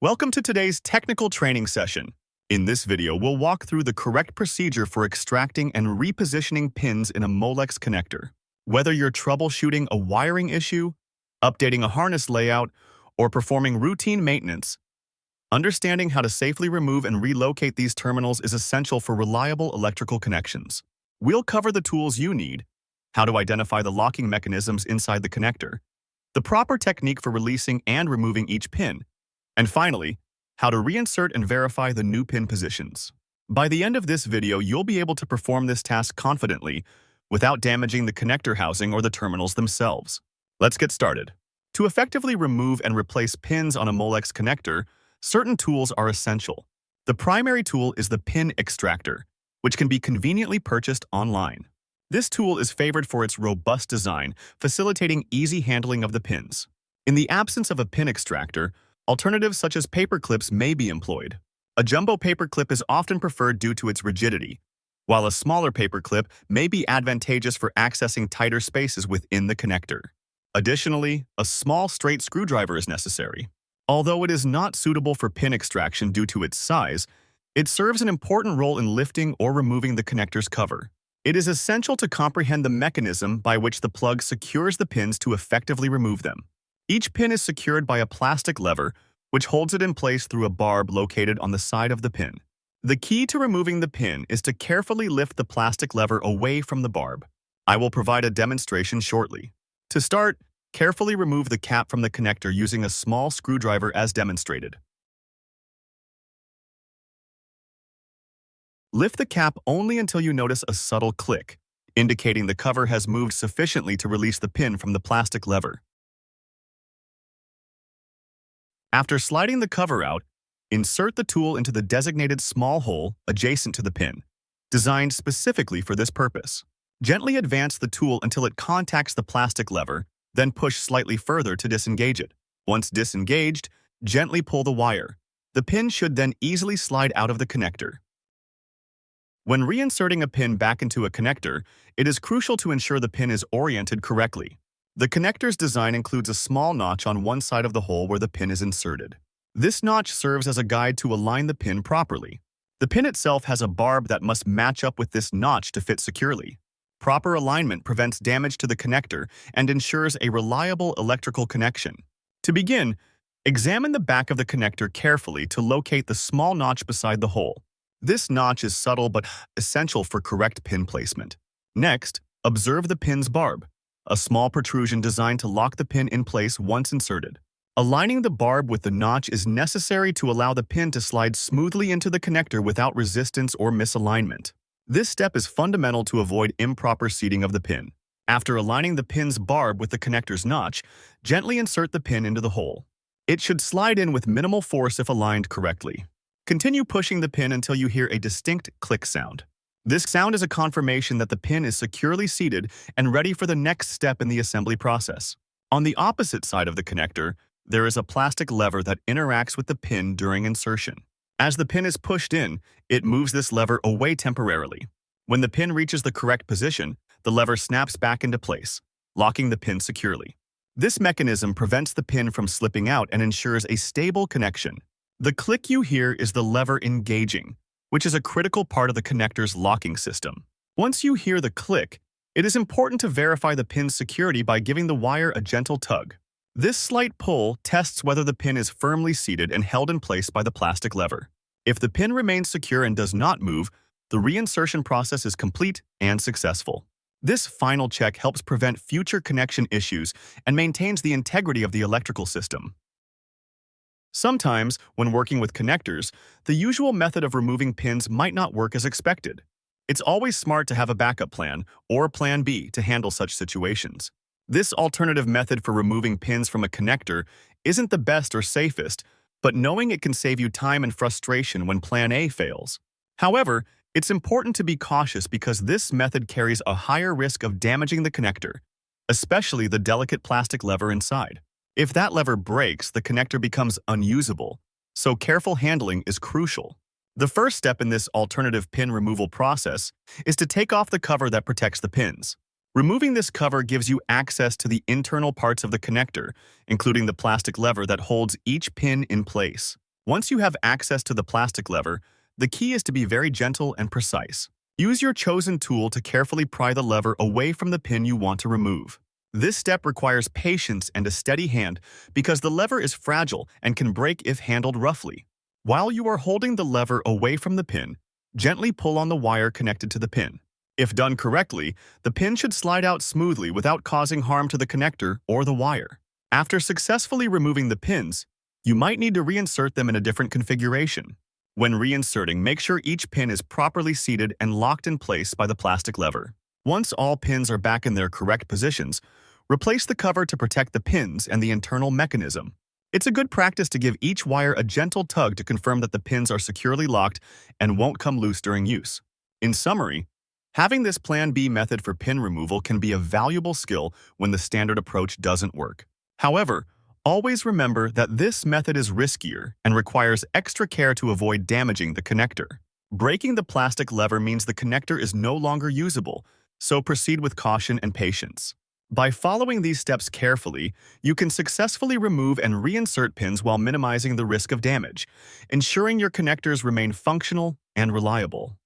Welcome to today's technical training session. In this video, we'll walk through the correct procedure for extracting and repositioning pins in a Molex connector. Whether you're troubleshooting a wiring issue, updating a harness layout, or performing routine maintenance, understanding how to safely remove and relocate these terminals is essential for reliable electrical connections. We'll cover the tools you need, how to identify the locking mechanisms inside the connector, the proper technique for releasing and removing each pin, and finally, how to reinsert and verify the new pin positions. By the end of this video, you'll be able to perform this task confidently without damaging the connector housing or the terminals themselves. Let's get started. To effectively remove and replace pins on a Molex connector, certain tools are essential. The primary tool is the pin extractor, which can be conveniently purchased online. This tool is favored for its robust design, facilitating easy handling of the pins. In the absence of a pin extractor, alternatives such as paper clips may be employed. A jumbo paper clip is often preferred due to its rigidity, while a smaller paper clip may be advantageous for accessing tighter spaces within the connector. Additionally, a small straight screwdriver is necessary. Although it is not suitable for pin extraction due to its size, it serves an important role in lifting or removing the connector's cover. It is essential to comprehend the mechanism by which the plug secures the pins to effectively remove them. Each pin is secured by a plastic lever, which holds it in place through a barb located on the side of the pin. The key to removing the pin is to carefully lift the plastic lever away from the barb. I will provide a demonstration shortly. To start, carefully remove the cap from the connector using a small screwdriver as demonstrated. Lift the cap only until you notice a subtle click, indicating the cover has moved sufficiently to release the pin from the plastic lever. After sliding the cover out, insert the tool into the designated small hole adjacent to the pin, designed specifically for this purpose. Gently advance the tool until it contacts the plastic lever, then push slightly further to disengage it. Once disengaged, gently pull the wire. The pin should then easily slide out of the connector. When reinserting a pin back into a connector, it is crucial to ensure the pin is oriented correctly. The connector's design includes a small notch on one side of the hole where the pin is inserted. This notch serves as a guide to align the pin properly. The pin itself has a barb that must match up with this notch to fit securely. Proper alignment prevents damage to the connector and ensures a reliable electrical connection. To begin, examine the back of the connector carefully to locate the small notch beside the hole. This notch is subtle but essential for correct pin placement. Next, observe the pin's barb, a small protrusion designed to lock the pin in place once inserted. Aligning the barb with the notch is necessary to allow the pin to slide smoothly into the connector without resistance or misalignment. This step is fundamental to avoid improper seating of the pin. After aligning the pin's barb with the connector's notch, gently insert the pin into the hole. It should slide in with minimal force if aligned correctly. Continue pushing the pin until you hear a distinct click sound. This sound is a confirmation that the pin is securely seated and ready for the next step in the assembly process. On the opposite side of the connector, there is a plastic lever that interacts with the pin during insertion. As the pin is pushed in, it moves this lever away temporarily. When the pin reaches the correct position, the lever snaps back into place, locking the pin securely. This mechanism prevents the pin from slipping out and ensures a stable connection. The click you hear is the lever engaging, which is a critical part of the connector's locking system. Once you hear the click, it is important to verify the pin's security by giving the wire a gentle tug. This slight pull tests whether the pin is firmly seated and held in place by the plastic lever. If the pin remains secure and does not move, the reinsertion process is complete and successful. This final check helps prevent future connection issues and maintains the integrity of the electrical system. Sometimes, when working with connectors, the usual method of removing pins might not work as expected. It's always smart to have a backup plan or plan B to handle such situations. This alternative method for removing pins from a connector isn't the best or safest, but knowing it can save you time and frustration when plan A fails. However, it's important to be cautious because this method carries a higher risk of damaging the connector, especially the delicate plastic lever inside. If that lever breaks, the connector becomes unusable, so careful handling is crucial. The first step in this alternative pin removal process is to take off the cover that protects the pins. Removing this cover gives you access to the internal parts of the connector, including the plastic lever that holds each pin in place. Once you have access to the plastic lever, the key is to be very gentle and precise. Use your chosen tool to carefully pry the lever away from the pin you want to remove. This step requires patience and a steady hand because the lever is fragile and can break if handled roughly. While you are holding the lever away from the pin, gently pull on the wire connected to the pin. If done correctly, the pin should slide out smoothly without causing harm to the connector or the wire. After successfully removing the pins, you might need to reinsert them in a different configuration. When reinserting, make sure each pin is properly seated and locked in place by the plastic lever. Once all pins are back in their correct positions, replace the cover to protect the pins and the internal mechanism. It's a good practice to give each wire a gentle tug to confirm that the pins are securely locked and won't come loose during use. In summary, having this Plan B method for pin removal can be a valuable skill when the standard approach doesn't work. However, always remember that this method is riskier and requires extra care to avoid damaging the connector. Breaking the plastic lever means the connector is no longer usable, so proceed with caution and patience. By following these steps carefully, you can successfully remove and reinsert pins while minimizing the risk of damage, ensuring your connectors remain functional and reliable.